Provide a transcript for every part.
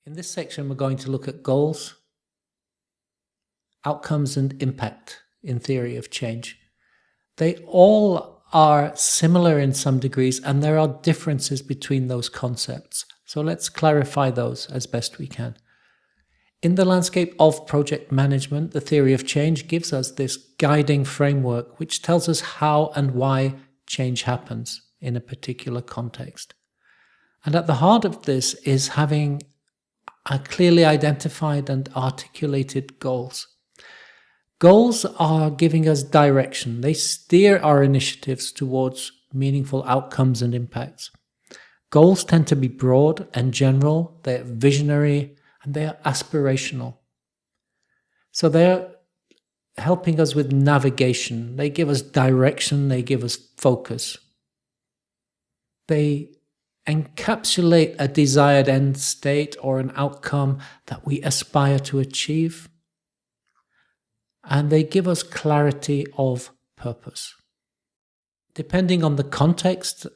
In this section, we're going to look at goals, outcomes, and impact in theory of change. They all are similar in some degrees, and there are differences between those concepts. So let's clarify those as best we can. In the landscape of project management, the theory of change gives us this guiding framework which tells us how and why change happens in a particular context. And at the heart of this is having a clearly identified and articulated goals. Goals are giving us direction. They steer our initiatives towards meaningful outcomes and impacts. Goals tend to be broad and general, they're visionary, and they are aspirational. So they're helping us with navigation. They give us direction, they give us focus. They encapsulate a desired end state or an outcome that we aspire to achieve. And they give us clarity of purpose. Depending on the context,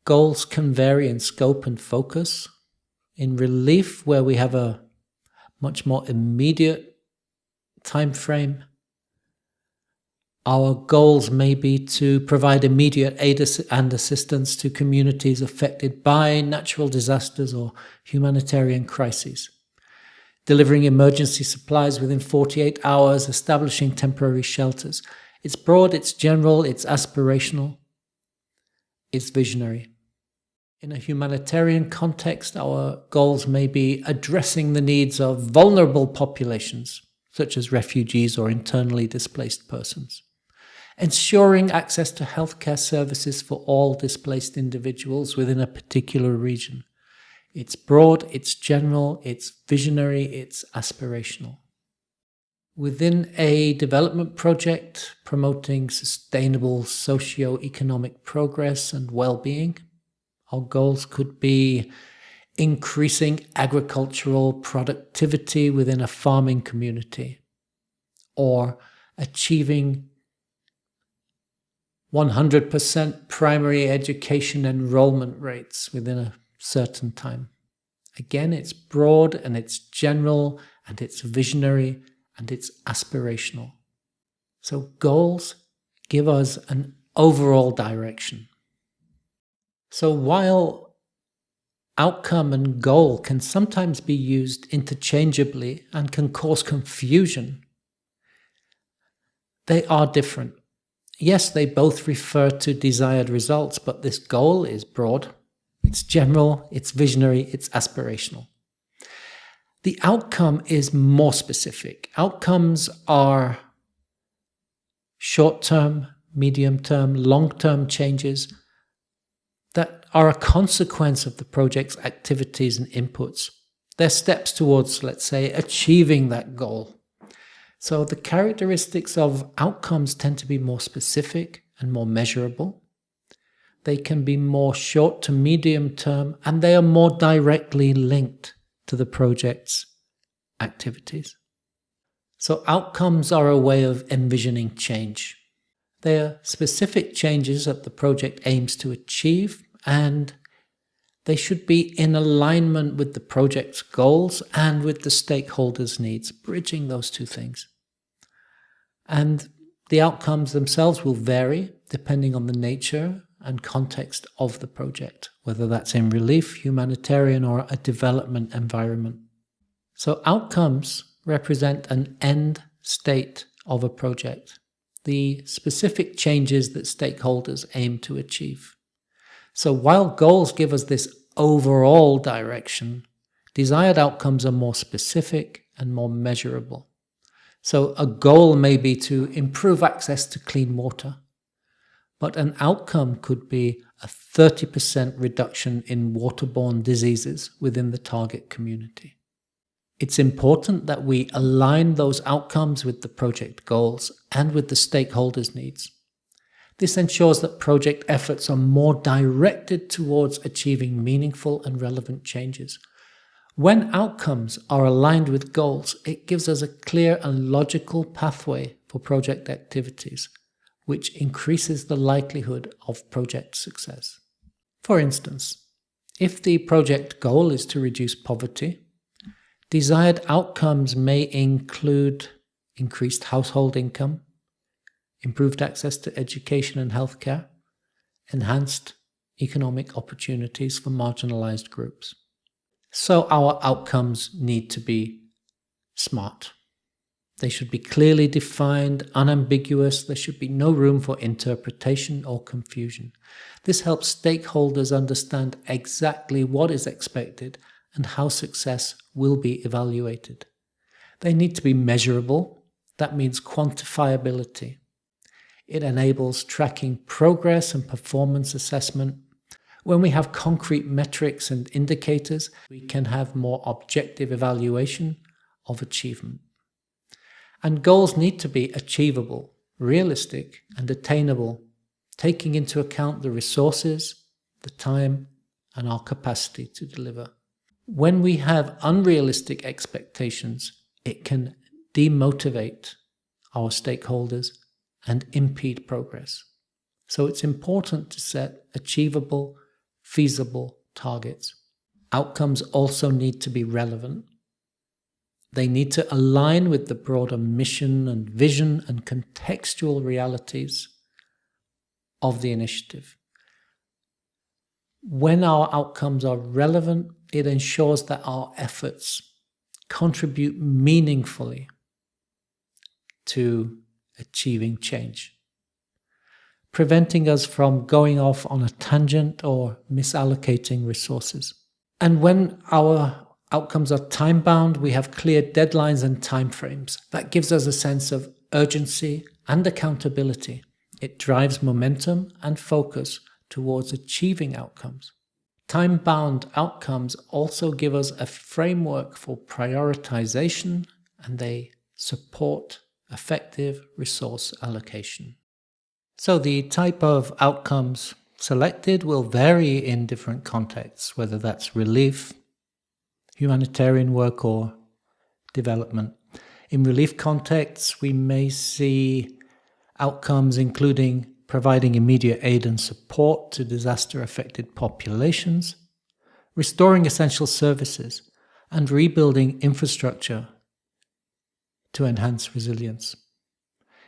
goals can vary in scope and focus. In relief, where we have a much more immediate time frame, our goals may be to provide immediate aid and assistance to communities affected by natural disasters or humanitarian crises. Delivering emergency supplies within 48 hours, establishing temporary shelters. It's broad, it's general, it's aspirational, it's visionary. In a humanitarian context, our goals may be addressing the needs of vulnerable populations, such as refugees or internally displaced persons. Ensuring access to healthcare services for all displaced individuals within a particular region. It's broad, it's general, it's visionary, it's aspirational. Within a development project promoting sustainable socio-economic progress and well-being, our goals could be increasing agricultural productivity within a farming community, or achieving 100% primary education enrollment rates within a certain time. Again, it's broad and it's general and it's visionary and it's aspirational. So goals give us an overall direction. So while outcome and goal can sometimes be used interchangeably and can cause confusion, they are different. Yes, they both refer to desired results, but this goal is broad. It's general, it's visionary, it's aspirational. The outcome is more specific. Outcomes are short-term, medium-term, long-term changes that are a consequence of the project's activities and inputs. They're steps towards, let's say, achieving that goal. So the characteristics of outcomes tend to be more specific and more measurable. They can be more short to medium term, and they are more directly linked to the project's activities. So outcomes are a way of envisioning change. They are specific changes that the project aims to achieve, and they should be in alignment with the project's goals and with the stakeholders' needs, bridging those two things. And the outcomes themselves will vary depending on the nature and context of the project, whether that's in relief, humanitarian, or a development environment. So outcomes represent an end state of a project, the specific changes that stakeholders aim to achieve. So while goals give us this overall direction, desired outcomes are more specific and more measurable. So a goal may be to improve access to clean water, but an outcome could be a 30% reduction in waterborne diseases within the target community. It's important that we align those outcomes with the project goals and with the stakeholders' needs. This ensures that project efforts are more directed towards achieving meaningful and relevant changes. When outcomes are aligned with goals, it gives us a clear and logical pathway for project activities, which increases the likelihood of project success. For instance, if the project goal is to reduce poverty, Desired outcomes may include increased household income, improved access to education and healthcare, enhanced economic opportunities for marginalized groups. So our outcomes need to be smart. They should be clearly defined, unambiguous. There should be no room for interpretation or confusion. This helps stakeholders understand exactly what is expected and how success will be evaluated. They need to be measurable. That means quantifiability. It enables tracking progress and performance assessment. When we have concrete metrics and indicators, we can have more objective evaluation of achievement. And goals need to be achievable, realistic, and attainable, taking into account the resources, the time, and our capacity to deliver. When we have unrealistic expectations, it can demotivate our stakeholders and impede progress. So it's important to set achievable, feasible targets. Outcomes also need to be relevant. They need to align with the broader mission and vision and contextual realities of the initiative. When our outcomes are relevant, it ensures that our efforts contribute meaningfully to achieving change, preventing us from going off on a tangent or misallocating resources. And when our outcomes are time-bound, we have clear deadlines and timeframes. That gives us a sense of urgency and accountability. It drives momentum and focus towards achieving outcomes. Time-bound outcomes also give us a framework for prioritization, and they support effective resource allocation. So the type of outcomes selected will vary in different contexts, whether that's relief, humanitarian work, or development. In relief contexts, we may see outcomes including providing immediate aid and support to disaster-affected populations, restoring essential services, and rebuilding infrastructure to enhance resilience.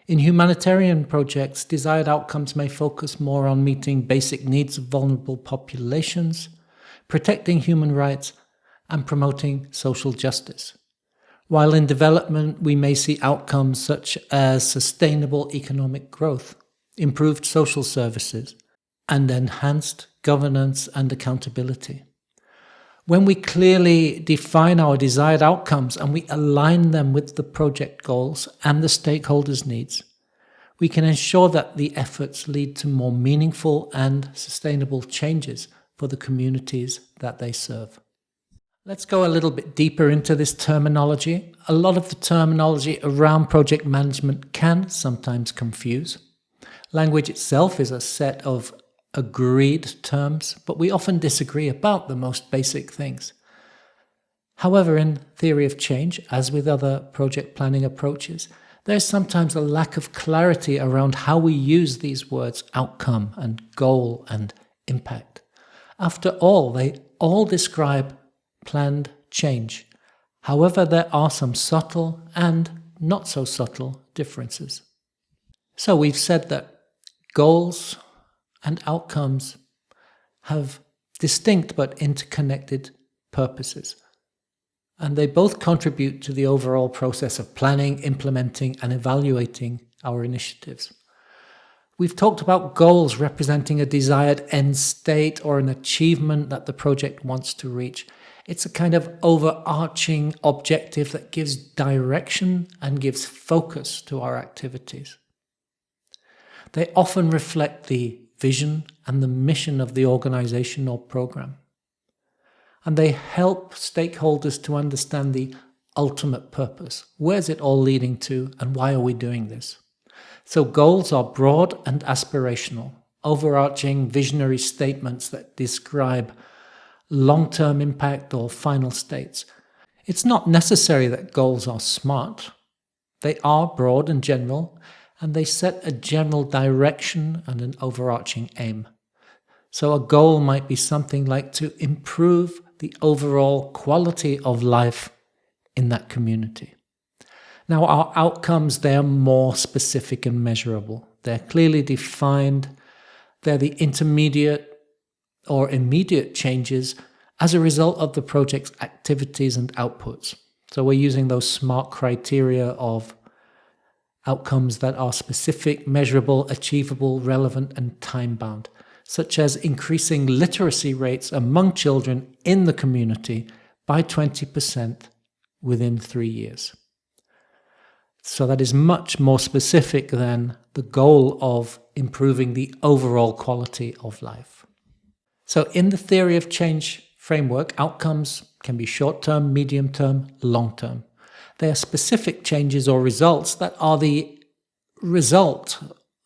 In humanitarian projects, desired outcomes may focus more on meeting basic needs of vulnerable populations, protecting human rights, and promoting social justice. While in development, we may see outcomes such as sustainable economic growth, improved social services, and enhanced governance and accountability. When we clearly define our desired outcomes and we align them with the project goals and the stakeholders' needs, we can ensure that the efforts lead to more meaningful and sustainable changes for the communities that they serve. Let's go a little bit deeper into this terminology. A lot of the terminology around project management can sometimes confuse. Language itself is a set of agreed terms, but we often disagree about the most basic things. However, in theory of change, as with other project planning approaches, there's sometimes a lack of clarity around how we use these words outcome and goal and impact. After all, they all describe planned change. However, there are some subtle and not so subtle differences. So we've said that goals and outcomes have distinct but interconnected purposes, and they both contribute to the overall process of planning, implementing, and evaluating our initiatives. We've talked about goals representing a desired end state or an achievement that the project wants to reach. It's a kind of overarching objective that gives direction and gives focus to our activities. They often reflect the vision and the mission of the organization or program. And they help stakeholders to understand the ultimate purpose. Where's it all leading to, and why are we doing this? So goals are broad and aspirational, overarching visionary statements that describe long-term impact or final states. It's not necessary that goals are smart. They are broad and general, and they set a general direction and an overarching aim. So a goal might be something like to improve the overall quality of life in that community. Now, our outcomes, they're more specific and measurable. They're clearly defined. They're the intermediate or immediate changes as a result of the project's activities and outputs. So we're using those SMART criteria of outcomes that are specific, measurable, achievable, relevant, and time-bound, such as increasing literacy rates among children in the community by 20% within 3 years. So that is much more specific than the goal of improving the overall quality of life. So in the theory of change framework, outcomes can be short-term, medium-term, long-term. They are specific changes or results that are the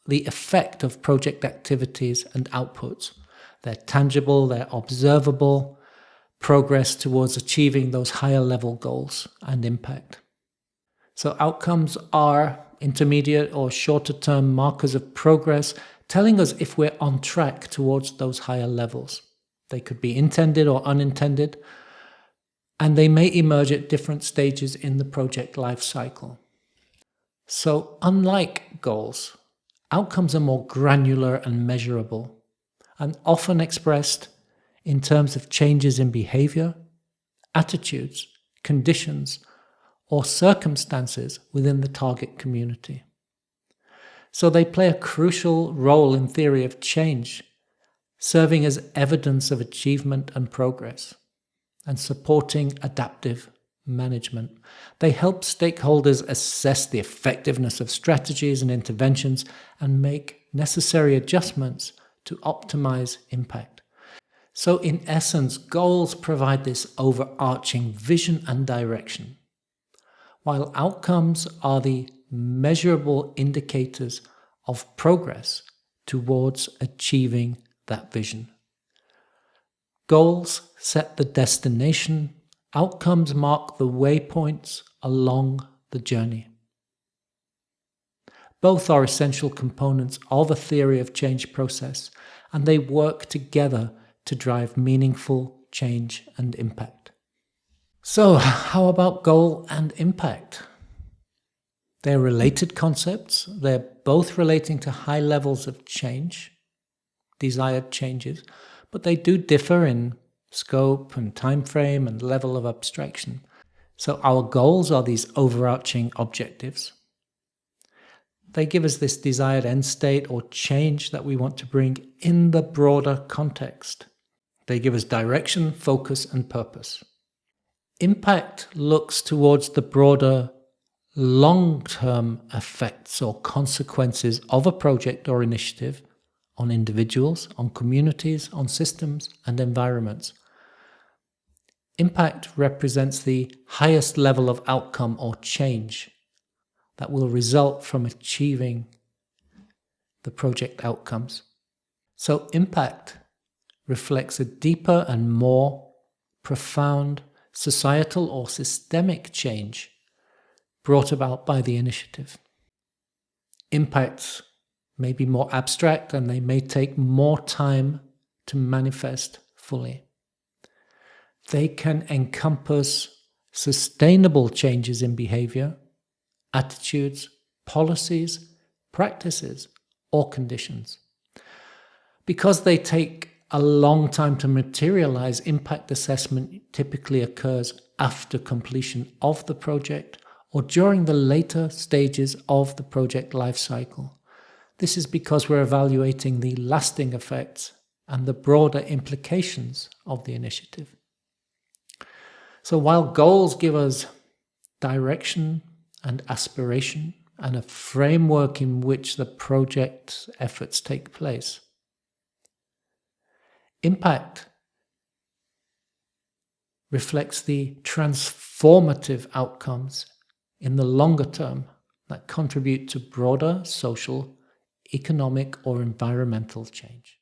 effect of project activities and outputs. They're tangible, they're observable, progress towards achieving those higher level goals and impact. So outcomes are intermediate or shorter term markers of progress, telling us if we're on track towards those higher levels. They could be intended or unintended, and they may emerge at different stages in the project life cycle. So unlike goals, outcomes are more granular and measurable, and often expressed in terms of changes in behavior, attitudes, conditions, or circumstances within the target community. So they play a crucial role in theory of change, serving as evidence of achievement and progress, and supporting adaptive management. They help stakeholders assess the effectiveness of strategies and interventions and make necessary adjustments to optimize impact. So in essence, goals provide this overarching vision and direction, while outcomes are the measurable indicators of progress towards achieving that vision. Goals set the destination, outcomes mark the waypoints along the journey. Both are essential components of a theory of change process, and they work together to drive meaningful change and impact. So, how about goal and impact? They're related concepts. They're both relating to high levels of change, desired changes, but they do differ in scope and time frame and level of abstraction. So our goals are these overarching objectives. They give us this desired end state or change that we want to bring in the broader context. They give us direction, focus, and purpose. Impact looks towards the broader long-term effects or consequences of a project or initiative on individuals, on communities, on systems and environments. Impact represents the highest level of outcome or change that will result from achieving the project outcomes. So impact reflects a deeper and more profound societal or systemic change brought about by the initiative. Impacts may be more abstract and they may take more time to manifest fully. They can encompass sustainable changes in behavior, attitudes, policies, practices, or conditions. Because they take a long time to materialize, impact assessment typically occurs after completion of the project or during the later stages of the project life cycle. This is because we're evaluating the lasting effects and the broader implications of the initiative. So while goals give us direction and aspiration and a framework in which the project's efforts take place, impact reflects the transformative outcomes in the longer term that contribute to broader social, economic, or environmental change.